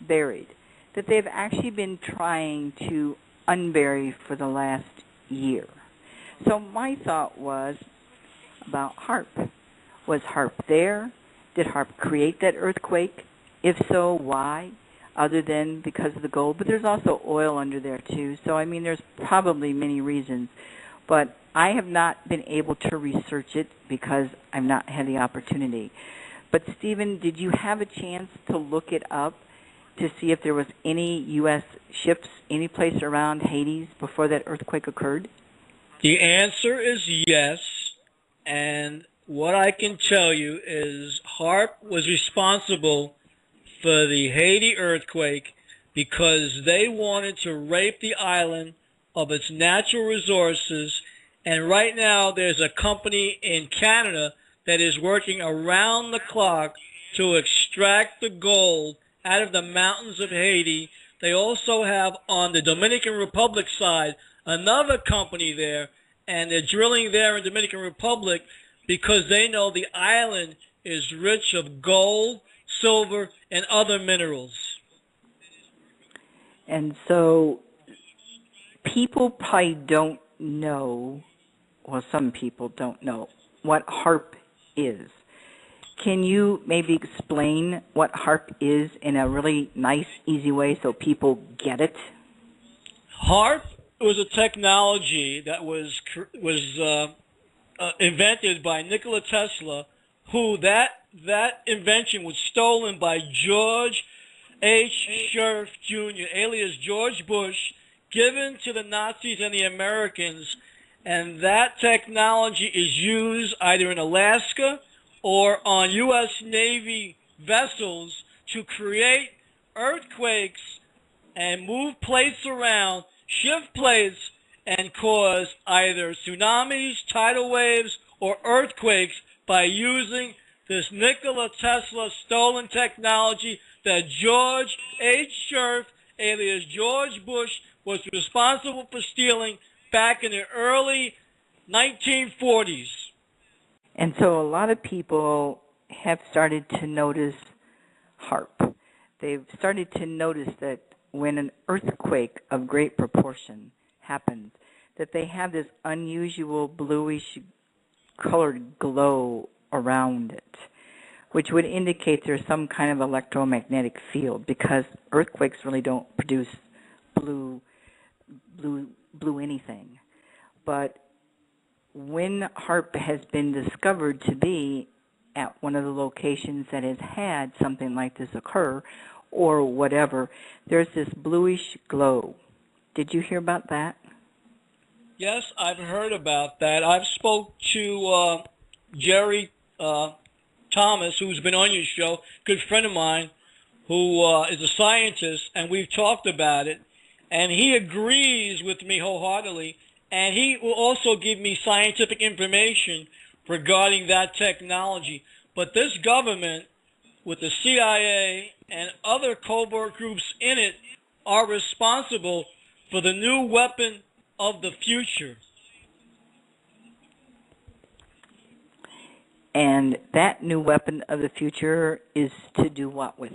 buried that they've actually been trying to unbury for the last year. So my thought was about HAARP. Was HAARP there? Did HAARP create that earthquake? If so, why? Other than because of the gold. But there's also oil under there, too. So, I mean, there's probably many reasons. But I have not been able to research it because I've not had the opportunity. But, Stephen, did you have a chance to look it up to see if there was any U.S. ships any place around Haiti before that earthquake occurred? The answer is yes. And what I can tell you is HAARP was responsible for the Haiti earthquake because they wanted to rape the island of its natural resources. And right now there's a company in Canada that is working around the clock to extract the gold out of the mountains of Haiti. They also have on the Dominican Republic side another company there, and they're drilling there in Dominican Republic because they know the island is rich of gold, silver, and other minerals. And so people probably don't know, well, some people don't know what HAARP is. Can you maybe explain what HAARP is in a really nice, easy way so people get it? HAARP was a technology that was invented by Nikola Tesla, who that invention was stolen by George H. Scherf Jr., alias George Bush, given to the Nazis and the Americans, and that technology is used either in Alaska or on U.S. Navy vessels to create earthquakes and move plates around, shift plates, and cause either tsunamis, tidal waves, or earthquakes by using this Nikola Tesla stolen technology that George H. Scherf, alias George Bush, was responsible for stealing back in the early 1940s. And so a lot of people have started to notice HAARP. They've started to notice that when an earthquake of great proportion happens, that they have this unusual bluish colored glow around it, which would indicate there's some kind of electromagnetic field, because earthquakes really don't produce blue anything. But when HAARP has been discovered to be at one of the locations that has had something like this occur, or whatever, there's this bluish glow. Did you hear about that? Yes, I've heard about that. I've spoke to Jerry Thomas, who's been on your show, good friend of mine, who is a scientist, and we've talked about it, and he agrees with me wholeheartedly, and he will also give me scientific information regarding that technology. But this government, with the CIA and other covert groups in it, are responsible for the new weapon of the future. And that new weapon of the future is to do what with?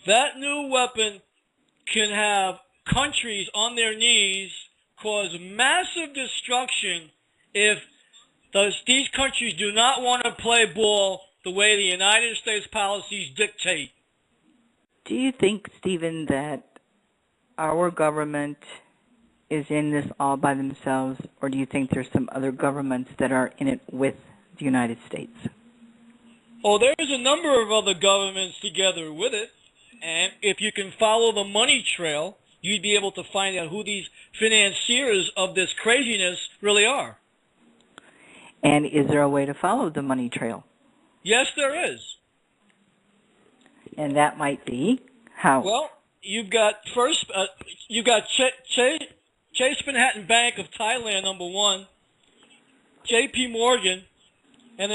That new weapon can have countries on their knees, cause massive destruction if these countries do not want to play ball the way the United States policies dictate. Do you think, Stephen, that our government is in this all by themselves, or do you think there's some other governments that are in it with the United States? Oh, there's a number of other governments together with it, and if you can follow the money trail, you'd be able to find out who these financiers of this craziness really are. And is there a way to follow the money trail? Yes, there is. And that might be how? Well, you've got first, you've got Chase Manhattan Bank of Thailand, number one, J.P. Morgan, and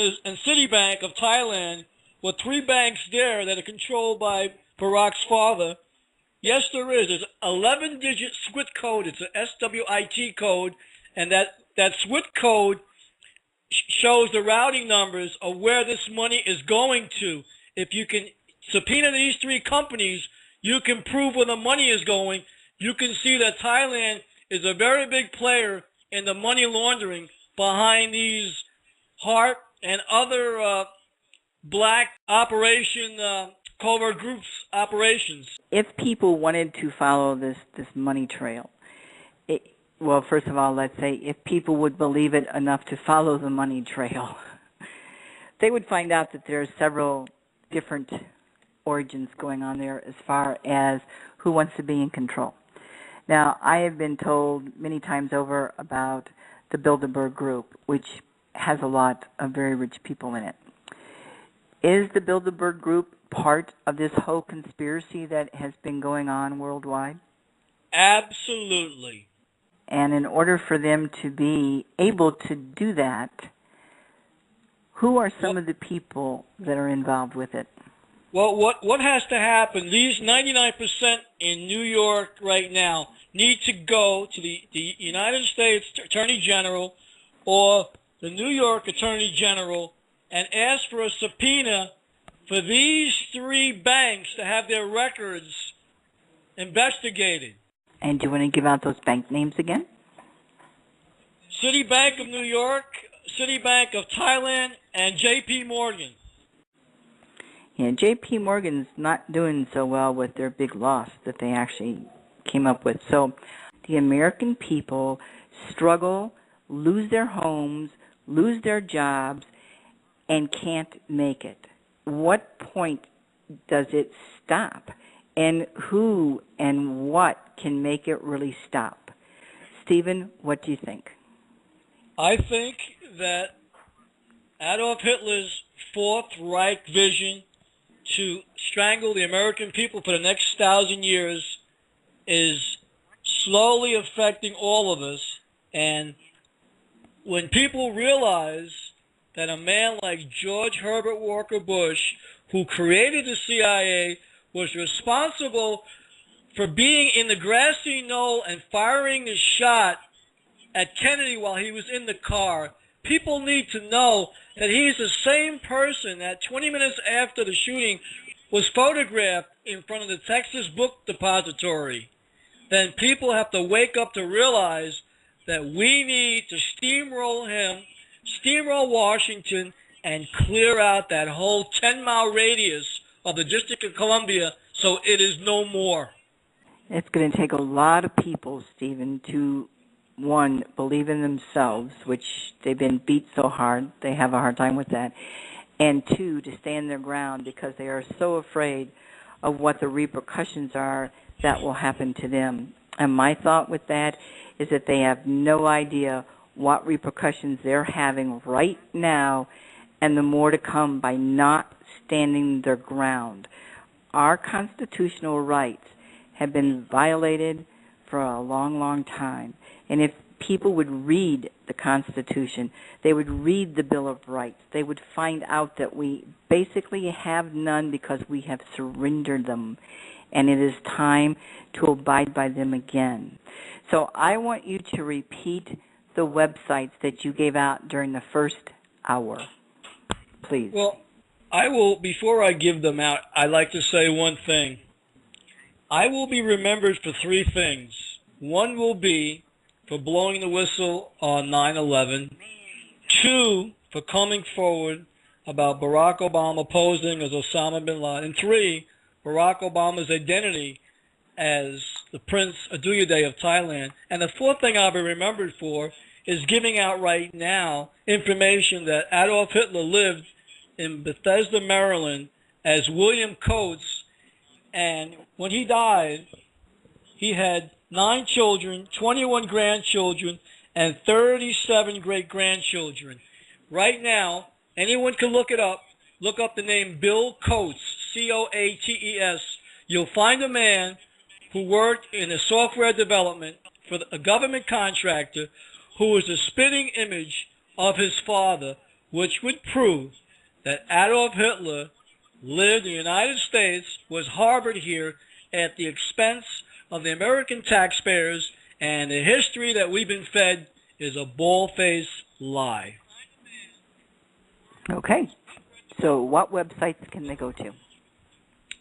Citibank of Thailand, with three banks there that are controlled by Barack's father. Yes, there is. There's an 11-digit SWIFT code. It's an SWIT code, and that SWIFT code shows the routing numbers of where this money is going to. If you can subpoena these three companies, you can prove where the money is going. You can see that Thailand is a very big player in the money laundering behind these HARP and other black operation covert groups operations. If people wanted to follow this money trail, well, first of all, let's say if people would believe it enough to follow the money trail, they would find out that there are several different origins going on there as far as who wants to be in control. Now, I have been told many times over about the Bilderberg Group, which has a lot of very rich people in it. Is the Bilderberg Group part of this whole conspiracy that has been going on worldwide? Absolutely. And in order for them to be able to do that, who are some of the people that are involved with it? Well, what has to happen, these 99% in New York right now need to go to the United States Attorney General or the New York Attorney General and ask for a subpoena for these three banks to have their records investigated. And do you want to give out those bank names again? Citibank of New York, Citibank of Thailand, and J.P. Morgan. Yeah, J.P. Morgan's not doing so well with their big loss that they actually came up with. So the American people struggle, lose their homes, lose their jobs, and can't make it. What point does it stop? And who and what can make it really stop? Stephen, what do you think? I think that Adolf Hitler's Fourth Reich vision to strangle the American people for the next 1,000 years is slowly affecting all of us. And when people realize that a man like George Herbert Walker Bush, who created the CIA, was responsible for being in the grassy knoll and firing the shot at Kennedy while he was in the car, people need to know that he's the same person that 20 minutes after the shooting was photographed in front of the Texas Book Depository. Then people have to wake up to realize that we need to steamroll him, steamroll Washington, and clear out that whole 10-mile radius of the District of Columbia so it is no more. It's going to take a lot of people, Stephen, to, one, believe in themselves, which they've been beat so hard, they have a hard time with that, and two, to stand their ground because they are so afraid of what the repercussions are that will happen to them. And my thought with that is that they have no idea what repercussions they're having right now and the more to come by not standing their ground. Our constitutional rights have been violated for a long, long time. And if people would read the Constitution, they would read the Bill of Rights, they would find out that we basically have none because we have surrendered them. And it is time to abide by them again. So I want you to repeat the websites that you gave out during the first hour, please. Well, I will, before I give them out, I'd like to say one thing. I will be remembered for three things. One will be for blowing the whistle on 9/11. Two, for coming forward about Barack Obama posing as Osama bin Laden. And three, Barack Obama's identity as the Prince Aduyade of Thailand. And the fourth thing I'll be remembered for is giving out right now information that Adolf Hitler lived in Bethesda, Maryland as William Coates. And when he died, he had 9 children, 21 grandchildren, and 37 great-grandchildren. Right now, anyone can look it up. Look up the name Bill Coates, C-O-A-T-E-S. You'll find a man who worked in a software development for a government contractor who was a spitting image of his father, which would prove that Adolf Hitler lived in the United States, was harbored here at the expense of the American taxpayers, and the history that we've been fed is a bald-faced lie. Okay. So what websites can they go to?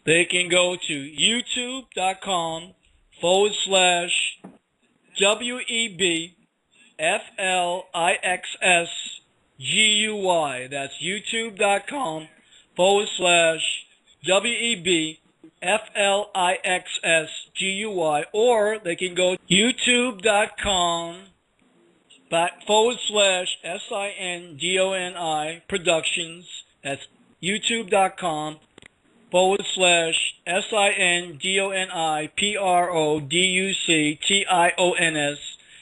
they can go to youtube.com/WEBFLIXSGUY. That's youtube.com/WEBFLIXSGUY. Or they can go youtube.com/SINDONI Productions. That's youtube.com/SINDONIPRODUCTIONS.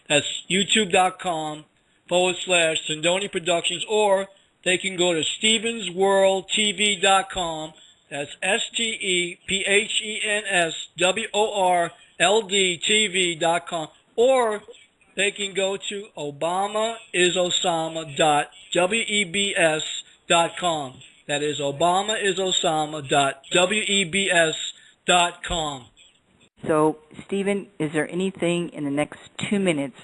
That's youtube.com/Sindoni Productions. Or they can go to StevensWorldTV.com. That's STEPHENSWORLDTV.com. Or they can go to ObamaIsOsama.WEBS.com. That is ObamaIsOsama.WEBS.com. So, Stephen, is there anything in the next 2 minutes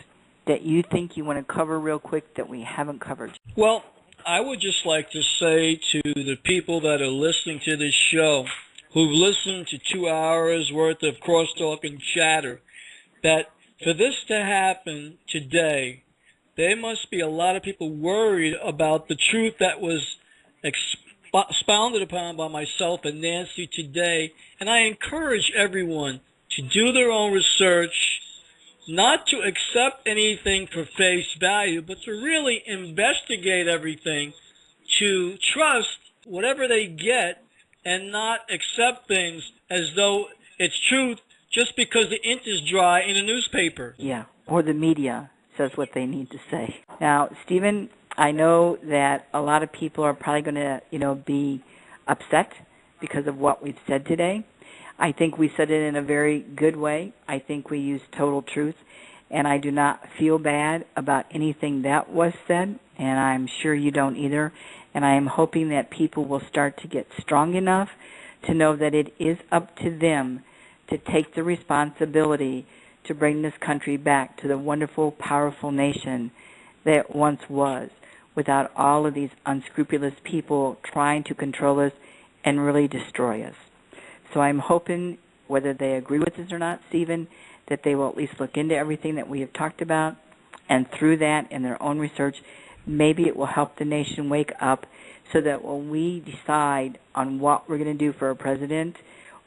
that you think you want to cover real quick that we haven't covered? Well, I would just like to say to the people that are listening to this show, who've listened to 2 hours worth of crosstalk and chatter, that for this to happen today, there must be a lot of people worried about the truth that was expounded upon by myself and Nancy today. And I encourage everyone to do their own research, not to accept anything for face value, but to really investigate everything, to trust whatever they get and not accept things as though it's truth just because the ink is dry in a newspaper. Yeah, or the media says what they need to say. Now, Stephen, I know that a lot of people are probably going to, be upset because of what we've said today. I think we said it in a very good way. I think we used total truth, and I do not feel bad about anything that was said, and I'm sure you don't either. And I am hoping that people will start to get strong enough to know that it is up to them to take the responsibility to bring this country back to the wonderful, powerful nation that it once was, without all of these unscrupulous people trying to control us and really destroy us. So I'm hoping, whether they agree with us or not, Stephen, that they will at least look into everything that we have talked about, and through that, in their own research, maybe it will help the nation wake up so that when we decide on what we're going to do for our president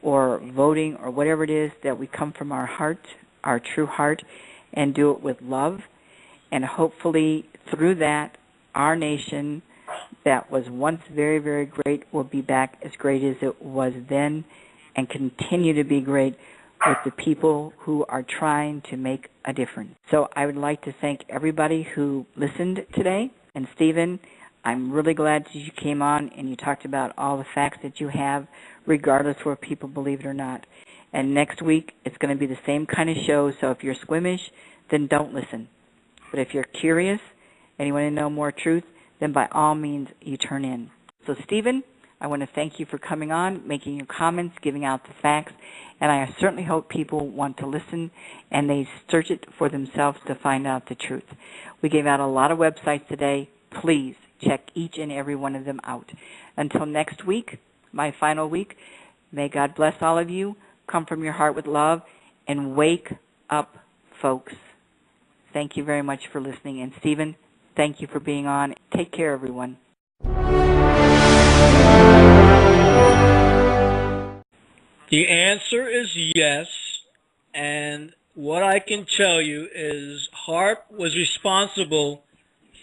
or voting or whatever it is, that we come from our heart, our true heart, and do it with love. And hopefully through that, our nation that was once very, very great will be back as great as it was then, and continue to be great with the people who are trying to make a difference. So I would like to thank everybody who listened today. And Stephen, I'm really glad that you came on and you talked about all the facts that you have, regardless where people believe it or not. And next week, it's going to be the same kind of show, so if you're squeamish, then don't listen. But if you're curious and you want to know more truth, then by all means, you turn in. So Stephen, I want to thank you for coming on, making your comments, giving out the facts, and I certainly hope people want to listen and they search it for themselves to find out the truth. We gave out a lot of websites today. Please check each and every one of them out. Until next week, my final week, may God bless all of you. Come from your heart with love, and wake up, folks. Thank you very much for listening. And Stephen, thank you for being on. Take care, everyone. The answer is yes, and what I can tell you is HAARP was responsible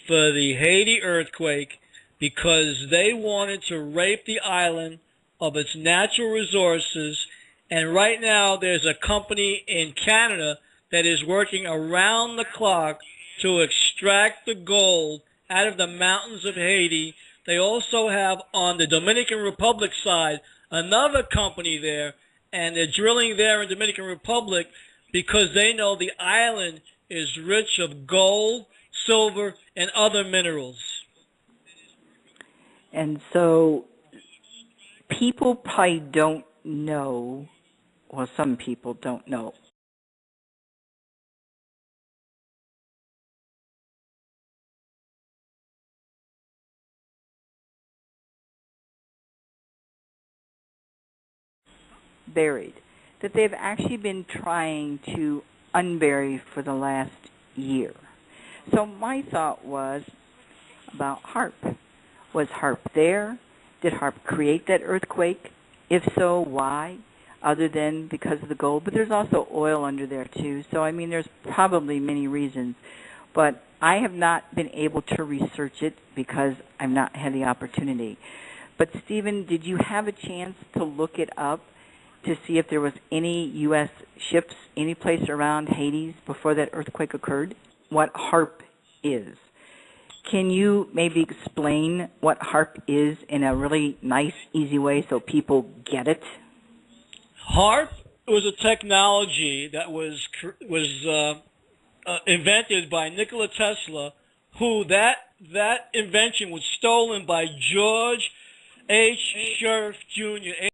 for the Haiti earthquake because they wanted to rape the island of its natural resources, and right now there's a company in Canada that is working around the clock to extract the gold out of the mountains of Haiti. They also have on the Dominican Republic side another company there, and they're drilling there in Dominican Republic because they know the island is rich of gold, silver, and other minerals. And so people probably don't know, well, some people don't know. buried, that they've actually been trying to unbury for the last year. So my thought was about HARP. Was HARP there? Did HARP create that earthquake? If so, why? Other than because of the gold. But there's also oil under there too. So, I mean, there's probably many reasons. But I have not been able to research it because I've not had the opportunity. But, Stephen, did you have a chance to look it up to see if there was any U.S. ships any place around Hades before that earthquake occurred? What HARP is. Can you maybe explain what HARP is in a really nice, easy way so people get it? HARP was a technology that was invented by Nikola Tesla, who that invention was stolen by George H. Scherf Jr.,